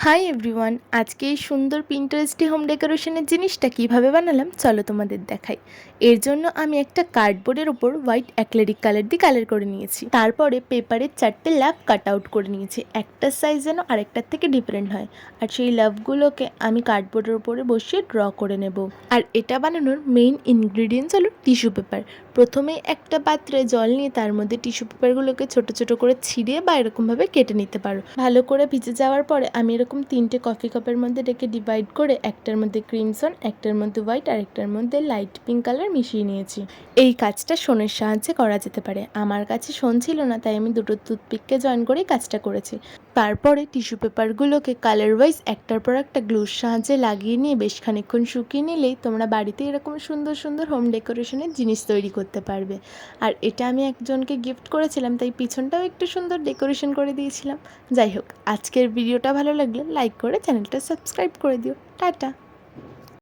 Hi everyone, আজকে এই সুন্দর পিন্টারেস্টি হোম ডেকোরেশনের জিনিসটা কিভাবে বানালাম চলো তোমাদের দেখাই। এর জন্য আমি একটা কার্ডবোর্ডের ওপর হোয়াইট অ্যাক্রিলিক কালার দিয়ে কালার করে নিয়েছি। তারপরে পেপারের 4টে লাভ কাট আউট করে নিয়েছি, একটা সাইজ যেন আরেকটার থেকে ডিফারেন্ট হয়। আর সেই লাভগুলোকে আমি কার্ডবোর্ডের উপরে বসিয়ে ড্র করে নেব। আর এটা বানানোর মেইন ইনগ্রিডিয়েন্টস হলো টিস্যু পেপার। প্রথমে একটা পাত্রে জল নিয়ে তার মধ্যে টিস্যু পেপারগুলোকে ছোট ছোট করে ছিঁড়ে বা এরকমভাবে কেটে নিতে পারো। ভালো করে ভিজে যাওয়ার পরে আমি এরকম 3টে কফি কাপের মধ্যে রেখে ডিভাইড করে একটার মধ্যে ক্রিমসন, একটার মধ্যে হোয়াইট আর একটার মধ্যে লাইট পিঙ্ক কালার মিশিয়ে নিয়েছি। এই কাজটা শোনের সাহায্যে করা যেতে পারে। আমার কাছে শোন ছিল না, তাই আমি দুটো টুথপিককে জয়েন করেই কাজটা করেছি। তারপরে টিস্যু পেপারগুলোকে কালার ওয়াইজ একটার পর একটা গ্লুর সাহায্যে লাগিয়ে নিয়ে বেশ খানিকক্ষণ শুকিয়ে নিলেই তোমরা বাড়িতে এরকম সুন্দর সুন্দর হোম ডেকোরেশনের জিনিস তৈরি করতে পারবে। আর এটা আমি একজনকে গিফট করেছিলাম, তাই পিছনটাও একটু সুন্দর ডেকোরেশন করে দিয়েছিলাম। যাই হোক, আজকের ভিডিওটা ভালো লাগলে লাইক করে চ্যানেলটা সাবস্ক্রাইব করে দিও। টাটা।